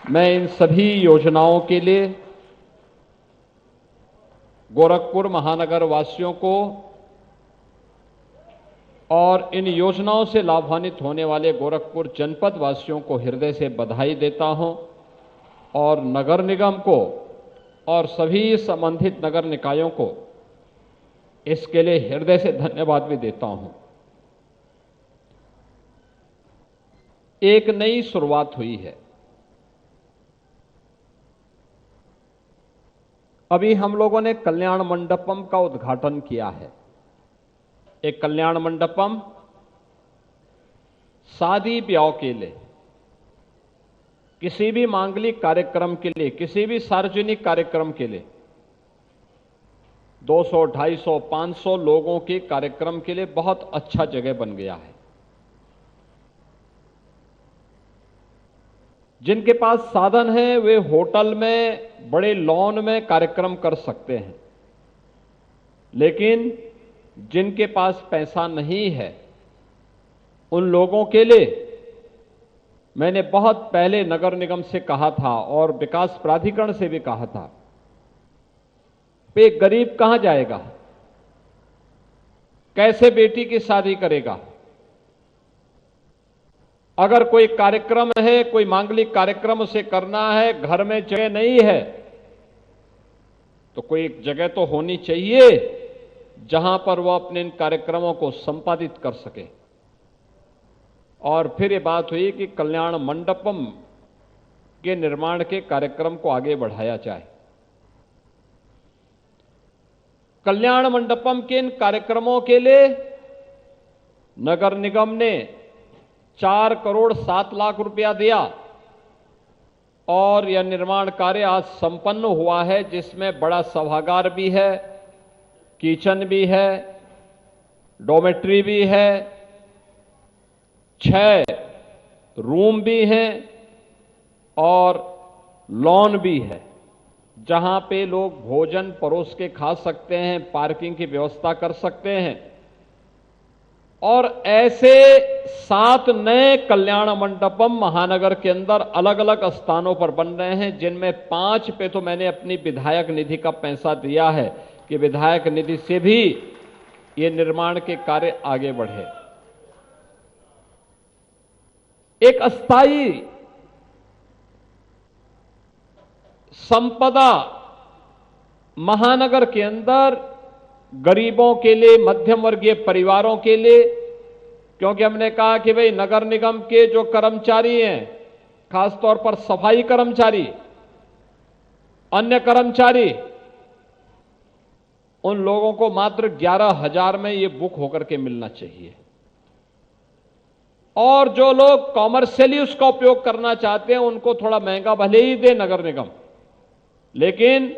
मैं इन सभी योजनाओं के लिए गोरखपुर महानगर वासियों को और इन योजनाओं से लाभान्वित होने वाले गोरखपुर जनपद वासियों को हृदय से बधाई देता हूं और नगर निगम को और सभी संबंधित नगर निकायों को इसके लिए हृदय से धन्यवाद भी देता हूं। एक नई शुरुआत हुई है। अभी हम लोगों ने कल्याण मंडपम का उद्घाटन किया है। एक कल्याण मंडपम शादी ब्याह के लिए, किसी भी मांगलिक कार्यक्रम के लिए, किसी भी सार्वजनिक कार्यक्रम के लिए 200, 250, 500 लोगों के कार्यक्रम के लिए बहुत अच्छा जगह बन गया है। जिनके पास साधन है वे होटल में, बड़े लॉन में कार्यक्रम कर सकते हैं, लेकिन जिनके पास पैसा नहीं है उन लोगों के लिए मैंने बहुत पहले नगर निगम से कहा था और विकास प्राधिकरण से भी कहा था, एक गरीब कहां जाएगा, कैसे बेटी की शादी करेगा। अगर कोई कार्यक्रम है, कोई मांगलिक कार्यक्रम उसे करना है, घर में जगह नहीं है, तो कोई एक जगह तो होनी चाहिए जहां पर वह अपने इन कार्यक्रमों को संपादित कर सके। और फिर ये बात हुई कि कल्याण मंडपम के निर्माण के कार्यक्रम को आगे बढ़ाया जाए। कल्याण मंडपम के इन कार्यक्रमों के लिए नगर निगम ने 4 करोड़ 7 लाख रुपया दिया और यह निर्माण कार्य आज संपन्न हुआ है, जिसमें बड़ा सभागार भी है, किचन भी है, डॉर्मेट्री भी है, 6 रूम भी हैं और लॉन भी है, जहां पे लोग भोजन परोस के खा सकते हैं, पार्किंग की व्यवस्था कर सकते हैं। और ऐसे 7 नए कल्याण मंडपम महानगर के अंदर अलग अलग स्थानों पर बन रहे हैं, जिनमें 5 पे तो मैंने अपनी विधायक निधि का पैसा दिया है कि विधायक निधि से भी ये निर्माण के कार्य आगे बढ़े। एक अस्थायी संपदा महानगर के अंदर गरीबों के लिए, मध्यम वर्गीय परिवारों के लिए, क्योंकि हमने कहा कि भाई नगर निगम के जो कर्मचारी हैं, खासतौर पर सफाई कर्मचारी, अन्य कर्मचारी, उन लोगों को मात्र 11,000 में ये बुक होकर के मिलना चाहिए। और जो लोग कॉमर्शियली उसका उपयोग करना चाहते हैं उनको थोड़ा महंगा भले ही दे नगर निगम, लेकिन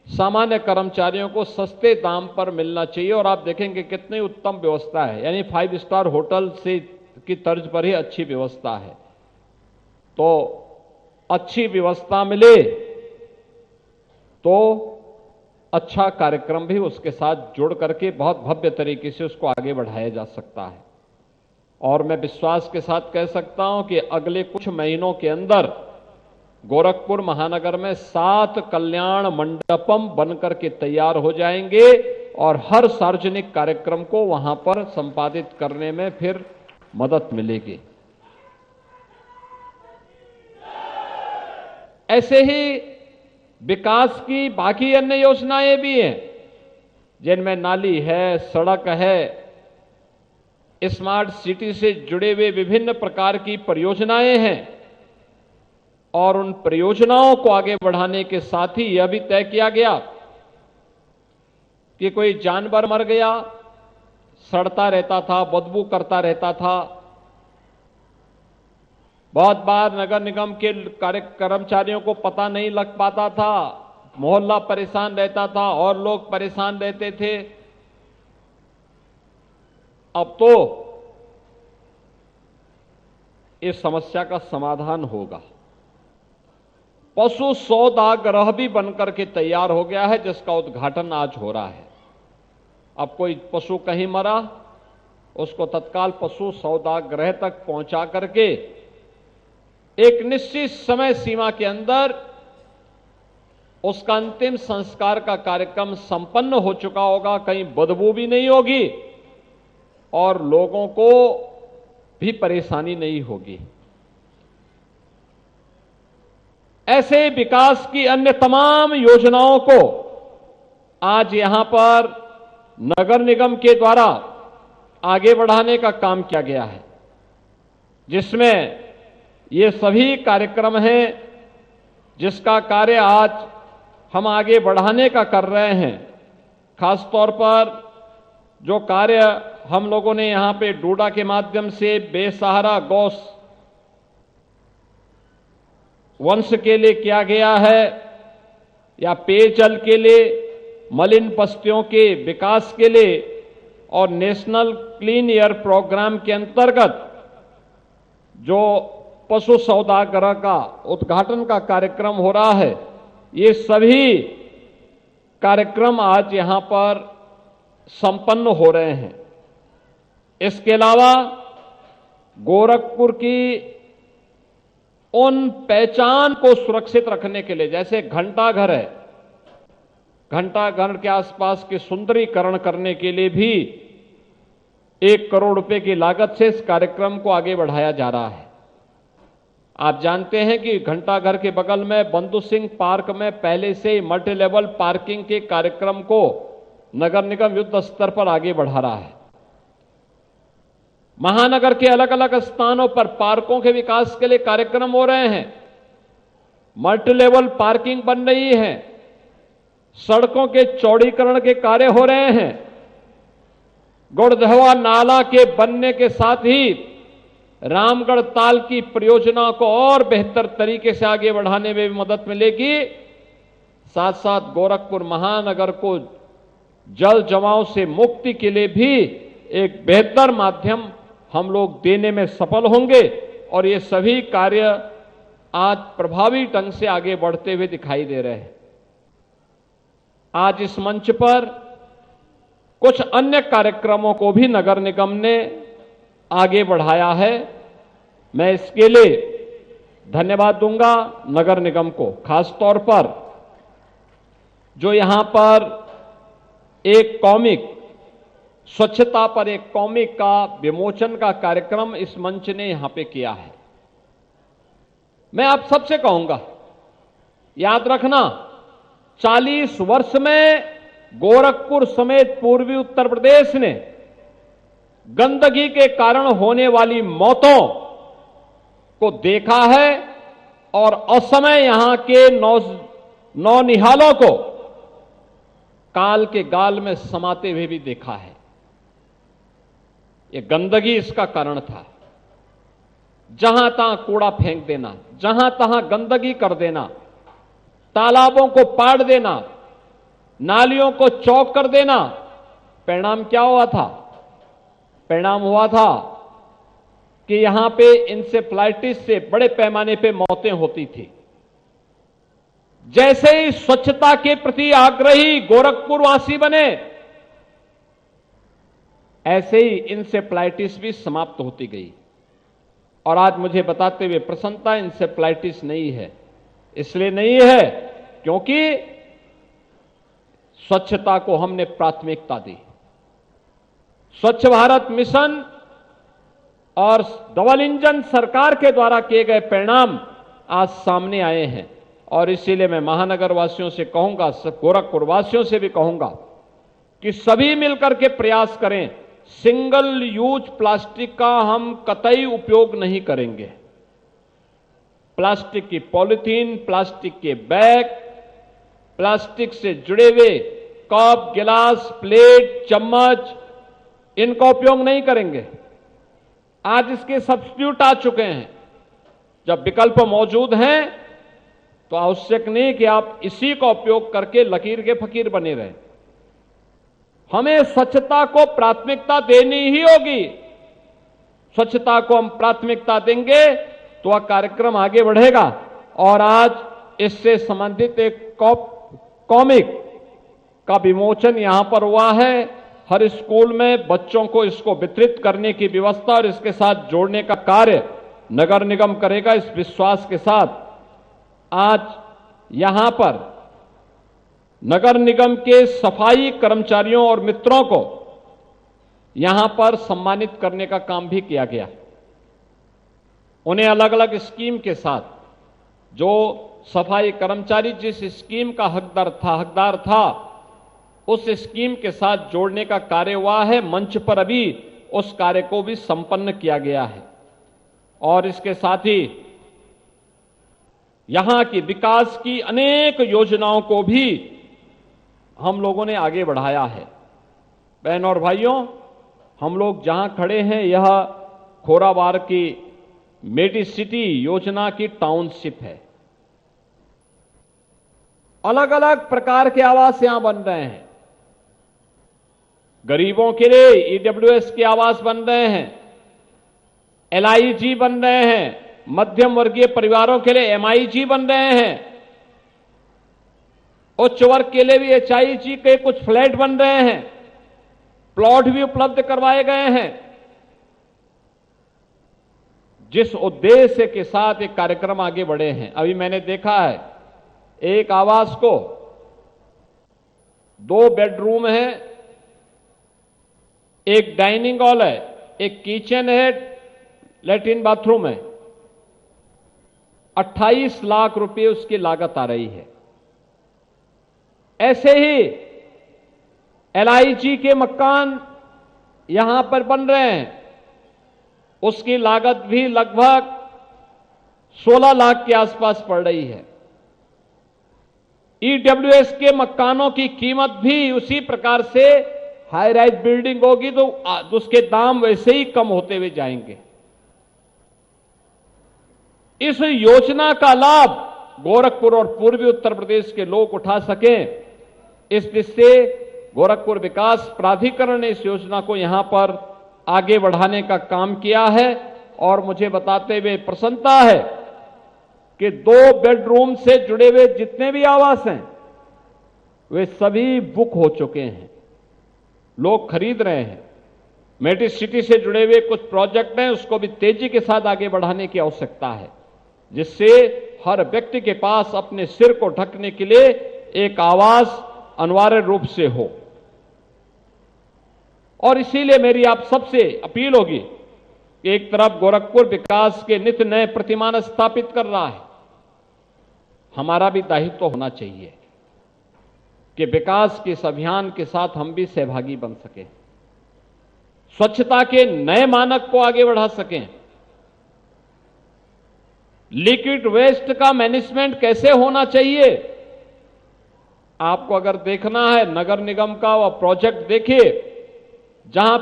सामान्य कर्मचारियों को सस्ते दाम पर मिलना चाहिए। और आप देखेंगे कितनी उत्तम व्यवस्था है, यानी 5 स्टार होटल से की तर्ज पर ही अच्छी व्यवस्था है। तो अच्छी व्यवस्था मिले तो अच्छा कार्यक्रम भी उसके साथ जुड़ करके बहुत भव्य तरीके से उसको आगे बढ़ाया जा सकता है। और मैं विश्वास के साथ कह सकता हूं कि अगले कुछ महीनों के अंदर गोरखपुर महानगर में 7 कल्याण मंडपम बनकर के तैयार हो जाएंगे और हर सार्वजनिक कार्यक्रम को वहां पर संपादित करने में फिर मदद मिलेगी। ऐसे ही विकास की बाकी अन्य योजनाएं भी हैं, जिनमें नाली है, सड़क है, स्मार्ट सिटी से जुड़े हुए विभिन्न प्रकार की परियोजनाएं हैं। और उन परियोजनाओं को आगे बढ़ाने के साथ ही यह भी तय किया गया कि कोई जानवर मर गया, सड़ता रहता था, बदबू करता रहता था, बहुत बार नगर निगम के कर्मचारियों को पता नहीं लग पाता था, मोहल्ला परेशान रहता था और लोग परेशान रहते थे। अब तो इस समस्या का समाधान होगा। पशु सौदागृह भी बनकर के तैयार हो गया है, जिसका उद्घाटन आज हो रहा है। अब कोई पशु कहीं मरा, उसको तत्काल पशु सौदागृह तक पहुंचा करके एक निश्चित समय सीमा के अंदर उसका अंतिम संस्कार का कार्यक्रम संपन्न हो चुका होगा, कहीं बदबू भी नहीं होगी और लोगों को भी परेशानी नहीं होगी। ऐसे विकास की अन्य तमाम योजनाओं को आज यहां पर नगर निगम के द्वारा आगे बढ़ाने का काम किया गया है, जिसमें ये सभी कार्यक्रम हैं जिसका कार्य आज हम आगे बढ़ाने का कर रहे हैं। खासतौर पर जो कार्य हम लोगों ने यहां पे डूडा के माध्यम से बेसहारा गौ वंश के लिए किया गया है, या पेयजल के लिए, मलिन बस्तियों के विकास के लिए, और नेशनल क्लीन एयर प्रोग्राम के अंतर्गत जो पशु सौदागर का उद्घाटन का कार्यक्रम हो रहा है, ये सभी कार्यक्रम आज यहां पर संपन्न हो रहे हैं। इसके अलावा गोरखपुर की उन पहचान को सुरक्षित रखने के लिए, जैसे घंटाघर है, घंटाघर के आसपास के सुंदरीकरण करने के लिए भी 1 करोड़ रुपए की लागत से इस कार्यक्रम को आगे बढ़ाया जा रहा है। आप जानते हैं कि घंटाघर के बगल में बंधु सिंह पार्क में पहले से मल्टी लेवल पार्किंग के कार्यक्रम को नगर निगम युद्ध स्तर पर आगे बढ़ा रहा है। महानगर के अलग अलग स्थानों पर पार्कों के विकास के लिए कार्यक्रम हो रहे हैं, मल्टी लेवल पार्किंग बन रही है, सड़कों के चौड़ीकरण के कार्य हो रहे हैं, गुड़धवा नाला के बनने के साथ ही रामगढ़ ताल की परियोजना को और बेहतर तरीके से आगे बढ़ाने में भी मदद मिलेगी। साथ साथ गोरखपुर महानगर को जल जमाव से मुक्ति के लिए भी एक बेहतर माध्यम हम लोग देने में सफल होंगे, और ये सभी कार्य आज प्रभावी ढंग से आगे बढ़ते हुए दिखाई दे रहे हैं। आज इस मंच पर कुछ अन्य कार्यक्रमों को भी नगर निगम ने आगे बढ़ाया है। मैं इसके लिए धन्यवाद दूंगा नगर निगम को, खासतौर पर जो यहां पर एक कॉमिक, स्वच्छता पर एक कॉमिक का विमोचन का कार्यक्रम इस मंच ने यहां पे किया है। मैं आप सबसे कहूंगा, याद रखना, 40 वर्ष में गोरखपुर समेत पूर्वी उत्तर प्रदेश ने गंदगी के कारण होने वाली मौतों को देखा है और असमय यहां के नौनिहालों को काल के गाल में समाते हुए भी देखा है। ये गंदगी इसका कारण था। जहां तहां कूड़ा फेंक देना, जहां तहां गंदगी कर देना, तालाबों को पाड़ देना, नालियों को चौक कर देना। परिणाम क्या हुआ था? परिणाम हुआ था कि यहां पे इंसेफ्लाइटिस से बड़े पैमाने पे मौतें होती थी। जैसे ही स्वच्छता के प्रति आग्रही गोरखपुरवासी बने, ऐसे ही इंसेफ्लाइटिस भी समाप्त होती गई। और आज मुझे बताते हुए प्रसन्नता, इंसेफ्लाइटिस नहीं है। इसलिए नहीं है क्योंकि स्वच्छता को हमने प्राथमिकता दी। स्वच्छ भारत मिशन और डबल इंजन सरकार के द्वारा किए गए परिणाम आज सामने आए हैं, और इसीलिए मैं महानगर वासियों से कहूंगा, गोरखपुर वासियों से भी कहूंगा कि सभी मिलकर के प्रयास करें। सिंगल यूज प्लास्टिक का हम कतई उपयोग नहीं करेंगे। प्लास्टिक की पॉलिथीन, प्लास्टिक के बैग, प्लास्टिक से जुड़े हुए कप, गिलास, प्लेट, चम्मच, इनका उपयोग नहीं करेंगे। आज इसके सब्स्टिट्यूट आ चुके हैं। जब विकल्प मौजूद हैं तो आवश्यक नहीं कि आप इसी का उपयोग करके लकीर के फकीर बने रहें। हमें स्वच्छता को प्राथमिकता देनी ही होगी। स्वच्छता को हम प्राथमिकता देंगे तो वह कार्यक्रम आगे बढ़ेगा। और आज इससे संबंधित एक कॉमिक का विमोचन यहां पर हुआ है। हर स्कूल में बच्चों को इसको वितरित करने की व्यवस्था और इसके साथ जोड़ने का कार्य नगर निगम करेगा, इस विश्वास के साथ आज यहां पर नगर निगम के सफाई कर्मचारियों और मित्रों को यहां पर सम्मानित करने का काम भी किया गया। उन्हें अलग अलग स्कीम के साथ, जो सफाई कर्मचारी जिस स्कीम का हकदार था उस स्कीम के साथ जोड़ने का कार्य हुआ है। मंच पर अभी उस कार्य को भी संपन्न किया गया है और इसके साथ ही यहां की विकास की अनेक योजनाओं को भी हम लोगों ने आगे बढ़ाया है। बहनों और भाइयों, हम लोग जहां खड़े हैं यह खोराबार की मेडिसिटी योजना की टाउनशिप है। अलग अलग प्रकार के आवास यहां बन रहे हैं। गरीबों के लिए ईडब्ल्यूएस के आवास बन रहे हैं, एलआईजी बन रहे हैं, मध्यम वर्गीय परिवारों के लिए एमआईजी बन रहे हैं, उच्च वर्ग के लिए भी एचआईजी के कुछ फ्लैट बन रहे हैं, प्लॉट भी उपलब्ध करवाए गए हैं। जिस उद्देश्य के साथ एक कार्यक्रम आगे बढ़े हैं, अभी मैंने देखा है एक आवास को 2 बेडरूम है, एक डाइनिंग हॉल है, एक किचन है, लैट्रिन बाथरूम है। 28 लाख रुपए उसकी लागत आ रही है। ऐसे ही एलआईजी के मकान यहां पर बन रहे हैं, उसकी लागत भी लगभग 16 लाख के आसपास पड़ रही है। ईडब्ल्यूएस के मकानों की कीमत भी उसी प्रकार से हाई राइज बिल्डिंग होगी तो उसके दाम वैसे ही कम होते हुए जाएंगे। इस योजना का लाभ गोरखपुर और पूर्वी उत्तर प्रदेश के लोग उठा सकें, इस दृष्टि से गोरखपुर विकास प्राधिकरण ने इस योजना को यहां पर आगे बढ़ाने का काम किया है। और मुझे बताते हुए प्रसन्नता है कि 2 बेडरूम से जुड़े हुए जितने भी आवास हैं वे सभी बुक हो चुके हैं, लोग खरीद रहे हैं। मेडिसिटी से जुड़े हुए कुछ प्रोजेक्ट हैं, उसको भी तेजी के साथ आगे बढ़ाने की आवश्यकता है, जिससे हर व्यक्ति के पास अपने सिर को ढकने के लिए एक आवास अनिवार्य रूप से हो। और इसीलिए मेरी आप सबसे अपील होगी कि एक तरफ गोरखपुर विकास के नित्य नए प्रतिमान स्थापित कर रहा है, हमारा भी दायित्व तो होना चाहिए कि विकास के इस अभियान के साथ हम भी सहभागी बन सकें, स्वच्छता के नए मानक को आगे बढ़ा सकें। लिक्विड वेस्ट का मैनेजमेंट कैसे होना चाहिए, आपको अगर देखना है नगर निगम का वह प्रोजेक्ट देखिए, जहां